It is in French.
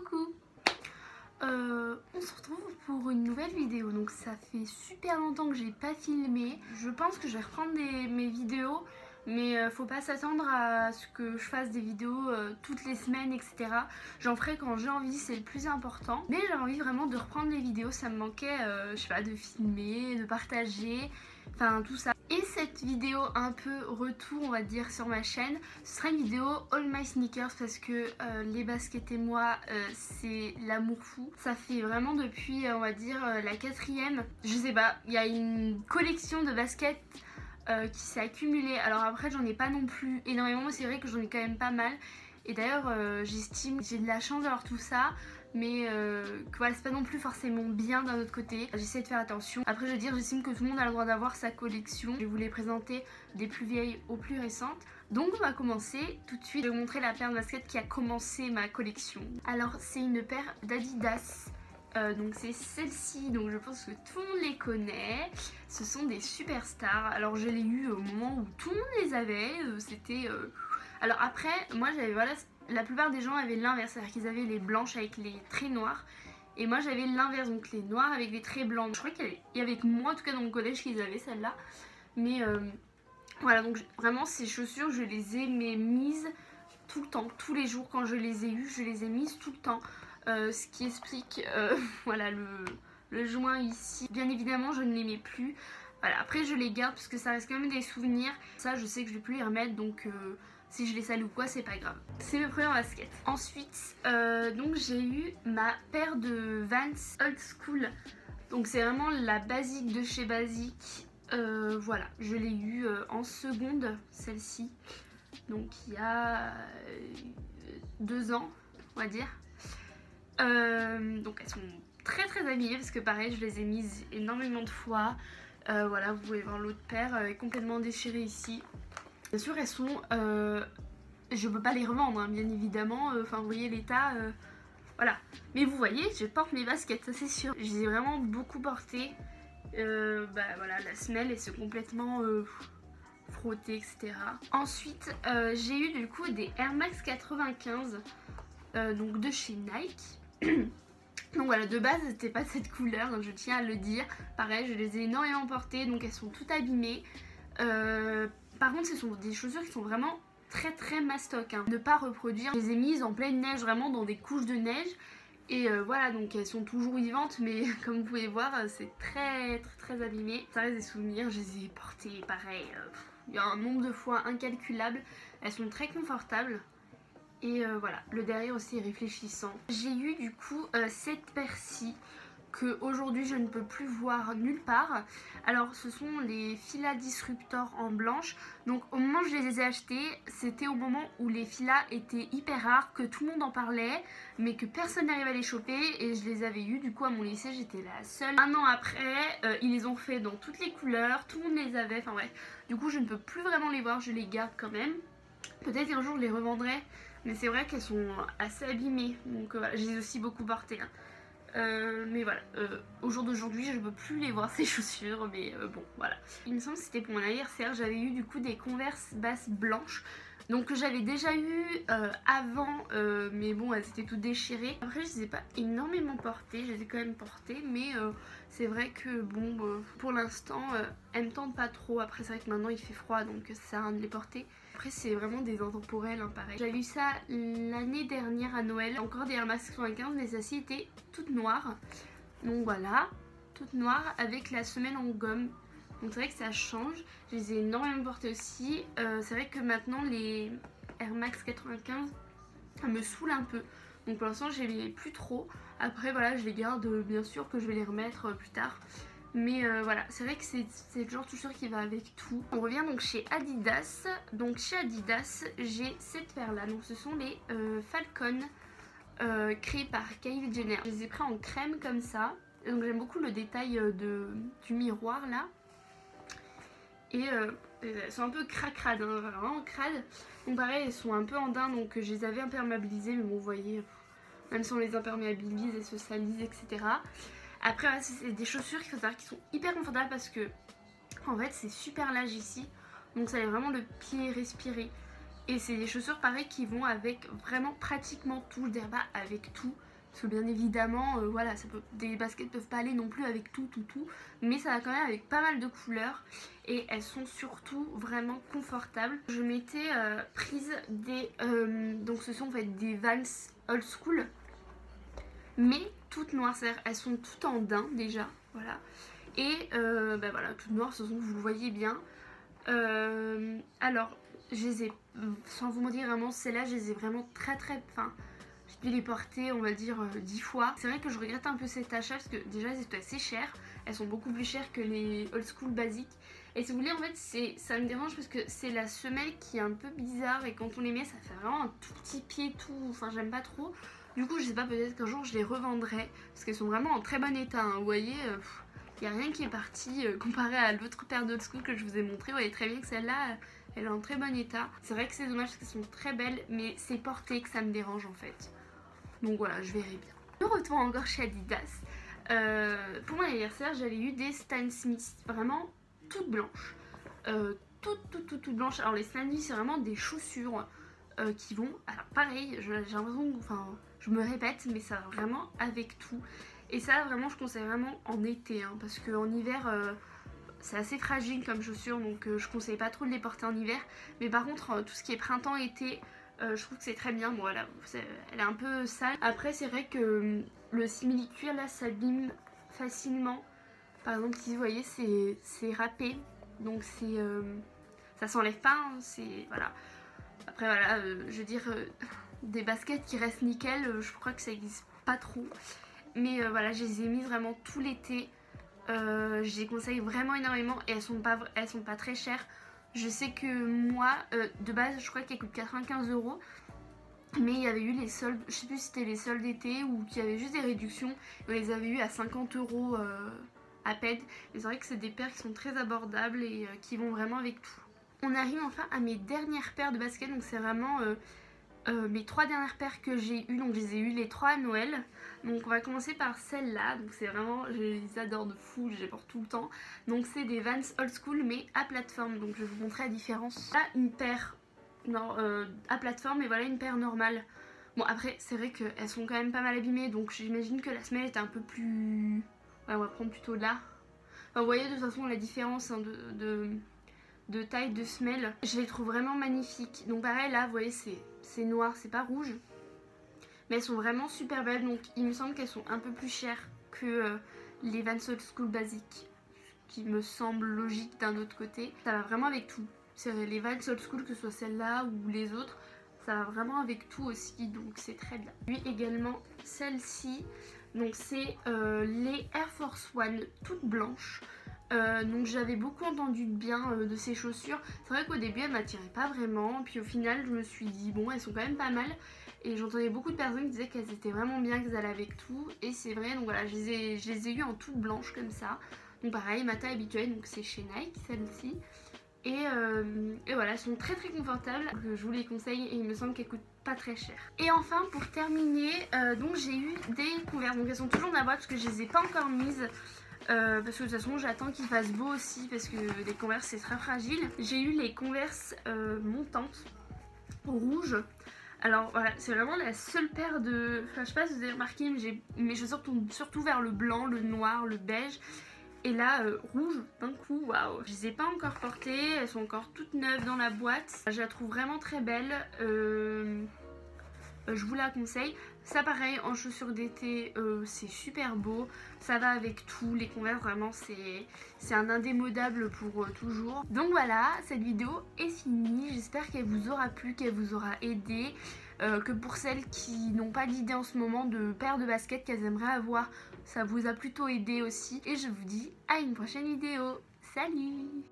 Coucou. On se retrouve pour une nouvelle vidéo. Donc ça fait super longtemps que j'ai pas filmé. Je pense que je vais reprendre mes vidéos, mais faut pas s'attendre à ce que je fasse des vidéos toutes les semaines, etc. J'en ferai quand j'ai envie, c'est le plus important. Mais j'ai envie vraiment de reprendre les vidéos. Ça me manquait, je sais pas, de filmer, de partager, enfin tout ça. Et cette vidéo un peu retour, on va dire, sur ma chaîne, ce sera une vidéo All My Sneakers parce que les baskets et moi, c'est l'amour fou. Ça fait vraiment depuis, on va dire, la 4e, je sais pas, il y a une collection de baskets qui s'est accumulée. Alors après, j'en ai pas non plus énormément, mais c'est vrai que j'en ai quand même pas mal. Et d'ailleurs, j'estime que j'ai de la chance d'avoir tout ça, mais que voilà, c'est pas non plus forcément bien d'un autre côté. J'essaie de faire attention. Après, je veux dire, j'estime que tout le monde a le droit d'avoir sa collection. Je vais vous les présenter des plus vieilles aux plus récentes. Donc on va commencer tout de suite. Je vais vous montrer la paire de baskets qui a commencé ma collection. Alors c'est une paire d'Adidas. Donc c'est celle-ci, donc je pense que tout le monde les connaît. Ce sont des superstars. Alors je l'ai eu au moment où tout le monde les avait. C'était... Alors après, moi j'avais, voilà, la plupart des gens avaient l'inverse, c'est-à-dire qu'ils avaient les blanches avec les traits noirs. Et moi j'avais l'inverse, donc les noirs avec les traits blancs. Je crois qu'il y avait que moi, en tout cas dans mon collège, qu'ils avaient celle-là. Mais voilà, donc vraiment ces chaussures, je les ai mises tout le temps, tous les jours quand je les ai eues, je les ai mises tout le temps. Ce qui explique, voilà, le joint ici. Bien évidemment, je ne les mets plus. Voilà, après je les garde parce que ça reste quand même des souvenirs. Ça, je sais que je vais plus les remettre, donc si je les salue ou quoi, c'est pas grave. C'est mes premières baskets. Ensuite, donc j'ai eu ma paire de Vans Old School. Donc c'est vraiment la basique de chez Basique. Voilà, je l'ai eu en seconde, celle-ci. Donc il y a 2 ans, on va dire. Donc elles sont très abîmées parce que pareil, je les ai mises énormément de fois. Voilà, vous pouvez voir l'autre paire est complètement déchirée ici. Bien sûr, elles sont... je peux pas les revendre, hein, bien évidemment. Enfin, vous voyez l'état... voilà. Mais vous voyez, je porte mes baskets, ça c'est sûr. Je les ai vraiment beaucoup portées. Bah voilà, la semelle, elle s'est complètement frottée, etc. Ensuite, j'ai eu du coup des Air Max 95, donc de chez Nike. Donc voilà, de base c'était pas de cette couleur, donc je tiens à le dire. Pareil, je les ai énormément portées, donc elles sont toutes abîmées. Par contre, ce sont des chaussures qui sont vraiment très mastoc, hein. Ne pas reproduire. Je les ai mises en pleine neige, vraiment dans des couches de neige. Et voilà, donc elles sont toujours vivantes, mais comme vous pouvez voir, c'est très abîmé. Ça reste des souvenirs, je les ai portées pareil. Il y a un nombre de fois incalculable. Elles sont très confortables. Et voilà, le derrière aussi est réfléchissant. J'ai eu du coup cette paire-ci que aujourd'hui je ne peux plus voir nulle part. Alors ce sont les Fila Disruptor en blanche. Donc au moment où je les ai achetés, c'était au moment où les Fila étaient hyper rares, que tout le monde en parlait, mais que personne n'arrivait à les choper. Et je les avais eu du coup à mon lycée, j'étais la seule. Un an après, ils les ont fait dans toutes les couleurs, tout le monde les avait, enfin bref. Du coup je ne peux plus vraiment les voir, je les garde quand même. Peut-être qu'un jour je les revendrai. Mais c'est vrai qu'elles sont assez abîmées, donc voilà, je les ai aussi beaucoup portées, hein. Mais voilà, au jour d'aujourd'hui je ne peux plus les voir ces chaussures, mais bon voilà. Il me semble que c'était pour mon anniversaire, j'avais eu du coup des Converse basses blanches. Donc que j'avais déjà eu avant, mais bon elles étaient toutes déchirées. Après je les ai pas énormément portées, je les ai quand même portées, mais c'est vrai que bon pour l'instant elles me tentent pas trop. Après c'est vrai que maintenant il fait froid, donc ça sert à rien de les porter. Après c'est vraiment des intemporels, hein, pareil. J'avais eu ça l'année dernière à Noël, encore des Air Max 95, mais celle-ci était toute noire. Donc voilà, toute noire avec la semelle en gomme. Donc c'est vrai que ça change, je les ai énormément portées aussi. C'est vrai que maintenant les Air Max 95 ça me saoule un peu. Donc pour l'instant je les mets plus trop. Après voilà, je les garde, bien sûr que je vais les remettre plus tard. Mais voilà, c'est vrai que c'est le genre de chaussure qui va avec tout. On revient donc chez Adidas. Donc chez Adidas, j'ai cette paire là. Donc ce sont les Falcon créés par Kylie Jenner. Je les ai pris en crème comme ça. Donc j'aime beaucoup le détail du miroir là. Et elles sont un peu cracrades, hein, vraiment crades. Donc pareil, elles sont un peu en daim, donc je les avais imperméabilisées. Mais bon, vous voyez, même si on les imperméabilise, elles se salissent, etc. Après, voilà, c'est des chaussures qu'il faut savoir qui sont hyper confortables parce que en fait c'est super large ici, donc ça a vraiment le pied respiré. Et c'est des chaussures pareil qui vont avec vraiment pratiquement tout, je dirais pas avec tout, Parce que bien évidemment, voilà, des baskets peuvent pas aller non plus avec tout, mais ça va quand même avec pas mal de couleurs et elles sont surtout vraiment confortables. Je m'étais prise des, donc ce sont en fait des Vans Old School, mais toutes noires, c'est-à-dire elles sont toutes en daim déjà, voilà. Et bah voilà, toutes noires, ce sont, vous le voyez bien. Alors, je les ai, sans vous mentir vraiment, celles-là, je les ai vraiment très, enfin, j'ai dû les porter, on va dire, 10 fois. C'est vrai que je regrette un peu cet achat parce que déjà, elles étaient assez chères. Elles sont beaucoup plus chères que les old school basiques. Et si vous voulez, en fait, ça me dérange parce que c'est la semelle qui est un peu bizarre et quand on les met, ça fait vraiment un tout petit pied, enfin, j'aime pas trop. Du coup, je sais pas, peut-être qu'un jour, je les revendrai parce qu'elles sont vraiment en très bon état, hein. Vous voyez, il n'y a rien qui est parti comparé à l'autre paire d'old school que je vous ai montré. Vous voyez très bien que celle-là, elle est en très bon état. C'est vrai que c'est dommage parce qu'elles sont très belles, mais c'est porté que ça me dérange en fait. Donc voilà, je verrai bien. Je retourne encore chez Adidas. Pour mon anniversaire, j'avais eu des Stan Smith, vraiment toutes blanches. Toutes blanches. Alors les Stan Smith, c'est vraiment des chaussures qui vont... Alors pareil, j'ai l'impression que... Enfin, je me répète, mais ça va vraiment avec tout. Et ça, vraiment, je conseille vraiment en été, hein, parce qu'en hiver... c'est assez fragile comme chaussure, donc je conseille pas trop de les porter en hiver. Mais par contre, tout ce qui est printemps-été, je trouve que c'est très bien. Bon, voilà, elle est un peu sale. Après, c'est vrai que le simili-cuir là s'abîme facilement. Par exemple, ici, vous voyez, c'est râpé, donc ça s'enlève pas. Hein, c'est voilà. Après, voilà, je veux dire, des baskets qui restent nickel, je crois que ça existe pas trop. Mais voilà, je les ai mises vraiment tout l'été. Je les conseille vraiment énormément et elles sont pas très chères. Je sais que moi, de base, je crois qu'elles coûtent 95 €. Mais il y avait eu les soldes, je sais plus si c'était les soldes d'été ou qu'il y avait juste des réductions. On les avait eu à 50 € à peine. Et c'est vrai que c'est des paires qui sont très abordables et qui vont vraiment avec tout. On arrive enfin à mes dernières paires de baskets. Donc c'est vraiment mes 3 dernières paires que j'ai eues. Donc je les ai eues les 3 à Noël. Donc on va commencer par celle-là. Donc c'est vraiment, je les adore de fou, je les porte tout le temps. Donc c'est des Vans Old School mais à plateforme. Donc je vais vous montrer la différence. Là une paire à plateforme et voilà une paire normale. Bon après c'est vrai qu'elles sont quand même pas mal abîmées. Donc j'imagine que la semelle était un peu plus... Ouais, on va prendre plutôt là. Enfin, vous voyez de toute façon la différence hein, de taille de semelle. Je les trouve vraiment magnifiques. Donc pareil là vous voyez c'est noir, c'est pas rouge. Mais elles sont vraiment super belles. Donc il me semble qu'elles sont un peu plus chères que les Vans Old School basiques. Ce qui me semble logique d'un autre côté. Ça va vraiment avec tout. C'est les Vans Old School, que ce soit celle-là ou les autres. Ça va vraiment avec tout aussi. Donc c'est très bien. Puis également celle-ci. Donc c'est les Air Force One toutes blanches. Donc j'avais beaucoup entendu de bien de ces chaussures. C'est vrai qu'au début elles m'attiraient pas vraiment. Puis au final je me suis dit bon elles sont quand même pas mal. Et j'entendais beaucoup de personnes qui disaient qu'elles étaient vraiment bien, qu'elles allaient avec tout. Et c'est vrai, donc voilà, je les ai eues en toutes blanches comme ça. Donc pareil, ma taille habituelle, donc c'est chez Nike celle-ci. Et voilà, elles sont très très confortables. Donc, je vous les conseille et il me semble qu'elles coûtent pas très cher. Et enfin pour terminer, donc j'ai eu des Converse. Donc elles sont toujours dans la boîte parce que je les ai pas encore mises. Parce que de toute façon j'attends qu'il fasse beau aussi parce que les Converse c'est très fragile. J'ai eu les Converse montantes rouges. Alors voilà, c'est vraiment la seule paire de... Enfin je sais pas si vous avez remarqué mais mes chaussures tournent surtout vers le blanc, le noir, le beige. Et là rouge d'un coup, waouh. Je les ai pas encore portées, elles sont encore toutes neuves dans la boîte. Je la trouve vraiment très belle. Je vous la conseille. Ça pareil en chaussures d'été c'est super beau. Ça va avec tout. Les Converse vraiment c'est un indémodable pour toujours. Donc voilà, cette vidéo est finie. J'espère qu'elle vous aura plu, qu'elle vous aura aidé. Que pour celles qui n'ont pas d'idée en ce moment de paire de baskets qu'elles aimeraient avoir, ça vous a plutôt aidé aussi. Et je vous dis à une prochaine vidéo. Salut!